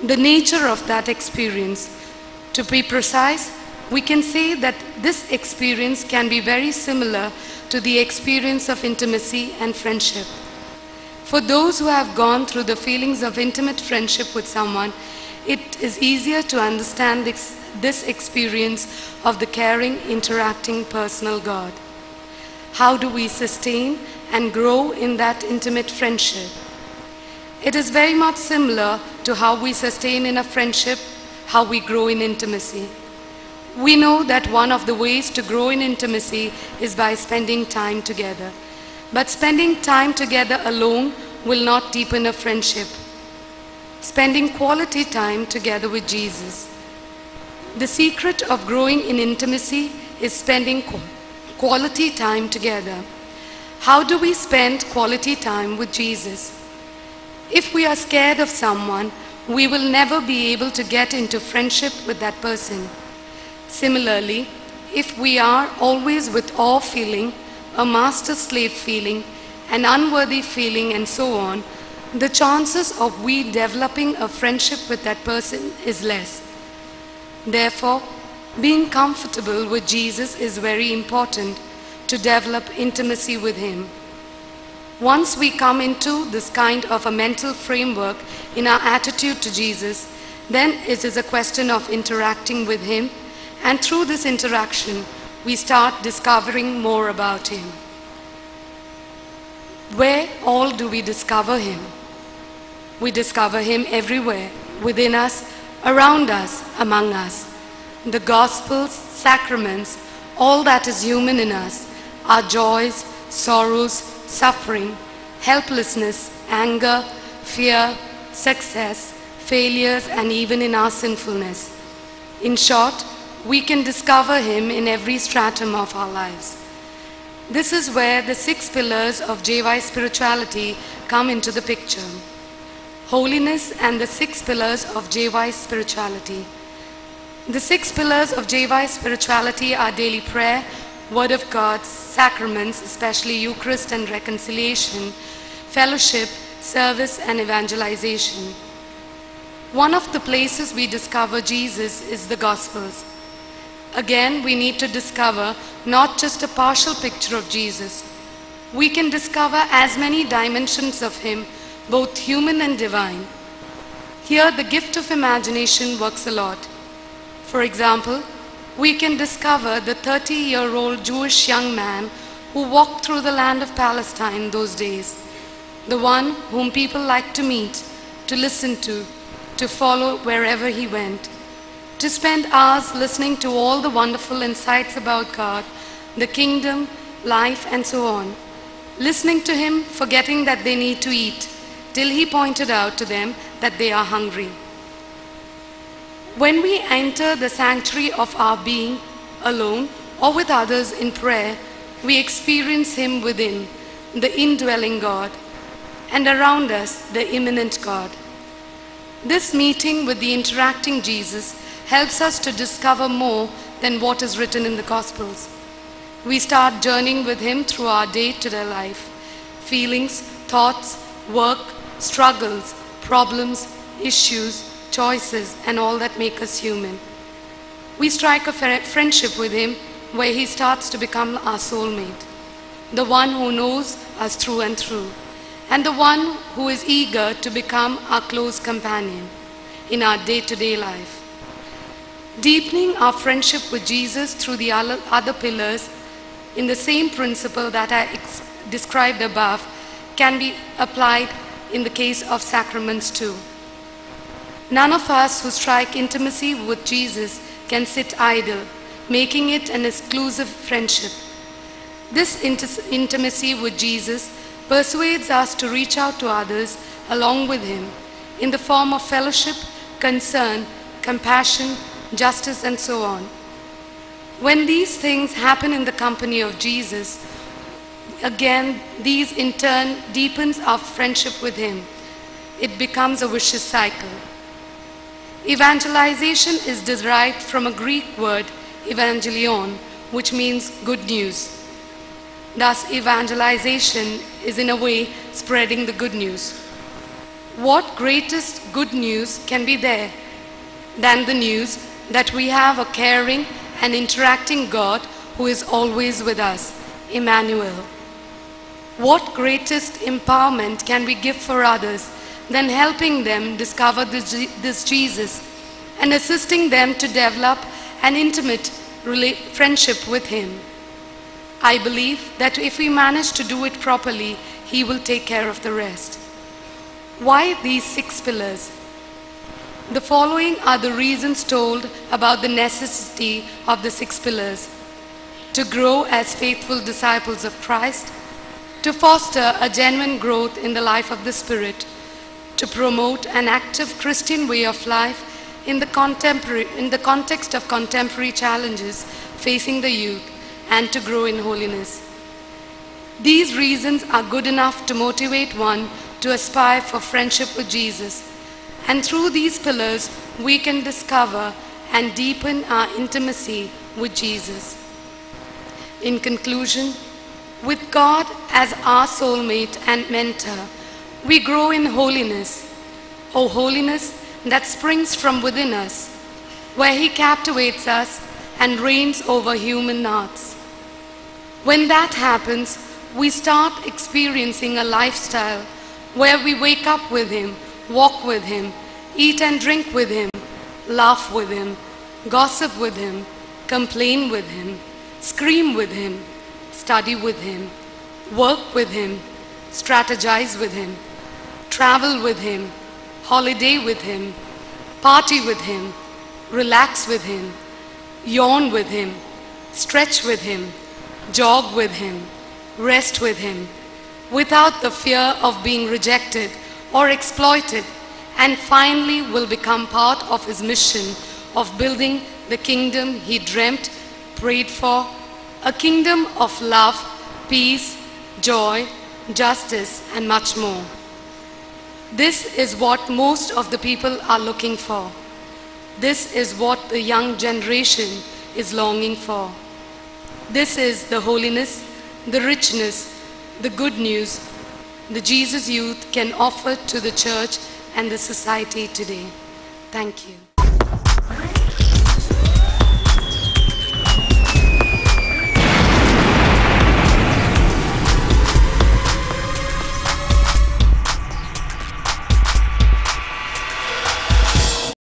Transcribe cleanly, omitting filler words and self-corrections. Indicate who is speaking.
Speaker 1: the nature of that experience. To be precise, we can say that this experience can be very similar to the experience of intimacy and friendship. For those who have gone through the feelings of intimate friendship with someone, it is easier to understand this experience of the caring, interacting, personal God. How do we sustain and grow in that intimate friendship? It is very much similar to how we sustain in a friendship, how we grow in intimacy. We know that one of the ways to grow in intimacy is by spending time together. But spending time together alone will not deepen a friendship. Spending quality time together with Jesus. The secret of growing in intimacy is spending quality time together. How do we spend quality time with Jesus? If we are scared of someone, we will never be able to get into friendship with that person. Similarly, if we are always with awe feeling, a master-slave feeling, an unworthy feeling, and so on, the chances of we developing a friendship with that person is less. Therefore, being comfortable with Jesus is very important to develop intimacy with Him. Once we come into this kind of a mental framework in our attitude to Jesus, then it is a question of interacting with Him, and through this interaction, we start discovering more about Him. Where all do we discover Him? We discover Him everywhere, within us, around us, among us. The Gospels, sacraments, all that is human in us, our joys, sorrows, suffering, helplessness, anger, fear, success, failures, and even in our sinfulness. In short, we can discover Him in every stratum of our lives. This is where the 6 pillars of JY spirituality come into the picture. Holiness and the 6 pillars of JY spirituality. The 6 pillars of JY spirituality are daily prayer, Word of God, sacraments, especially Eucharist and reconciliation, fellowship, service, and evangelization. One of the places we discover Jesus is the Gospels. Again, we need to discover not just a partial picture of Jesus. We can discover as many dimensions of Him, both human and divine. Here, the gift of imagination works a lot. For example, we can discover the 30-year-old Jewish young man who walked through the land of Palestine those days, the one whom people liked to meet, to listen to follow wherever he went, to spend hours listening to all the wonderful insights about God, the kingdom, life, and so on, listening to him, forgetting that they need to eat, till he pointed out to them that they are hungry. When we enter the sanctuary of our being, alone or with others in prayer, we experience Him within, the indwelling God, and around us, the immanent God. This meeting with the interacting Jesus helps us to discover more than what is written in the Gospels. We start journeying with Him through our day-to-day life, feelings, thoughts, work, struggles, problems, issues, choices, and all that make us human. We strike a friendship with Him where He starts to become our soulmate, the one who knows us through and through, and the one who is eager to become our close companion in our day-to-day life. Deepening our friendship with Jesus through the other pillars in the same principle that I described above can be applied in the case of sacraments too. None of us who strike intimacy with Jesus can sit idle, making it an exclusive friendship. This intimacy with Jesus persuades us to reach out to others along with Him in the form of fellowship, concern, compassion, justice, and so on. When these things happen in the company of Jesus, again, these in turn deepens our friendship with Him. It becomes a vicious cycle. Evangelization is derived from a Greek word, evangelion, which means good news. Thus, evangelization is in a way spreading the good news. What greatest good news can be there than the news that we have a caring and interacting God who is always with us, Emmanuel? What greatest empowerment can we give for others than helping them discover this Jesus and assisting them to develop an intimate friendship with Him? I believe that if we manage to do it properly, He will take care of the rest. Why these 6 pillars? The following are the reasons told about the necessity of the 6 pillars: to grow as faithful disciples of Christ, to foster a genuine growth in the life of the Spirit, to promote an active Christian way of life in the context of contemporary challenges facing the youth, and to grow in holiness. These reasons are good enough to motivate one to aspire for friendship with Jesus, and through these pillars we can discover and deepen our intimacy with Jesus. In conclusion, with God as our soulmate and mentor, we grow in holiness. Oh, holiness that springs from within us, where He captivates us and reigns over human hearts. When that happens, we start experiencing a lifestyle where we wake up with Him, walk with Him, eat and drink with Him, laugh with Him, gossip with Him, complain with Him, scream with Him, study with Him, work with Him, strategize with Him, travel with Him, holiday with Him, party with Him, relax with Him, yawn with Him, stretch with Him, jog with Him, rest with Him, without the fear of being rejected or exploited, and finally will become part of His mission of building the kingdom He dreamt, prayed for, a kingdom of love, peace, joy, justice, and much more. This is what most of the people are looking for. This is what the young generation is longing for. This is the holiness, the richness, the good news the Jesus Youth can offer to the church and the society today. Thank you.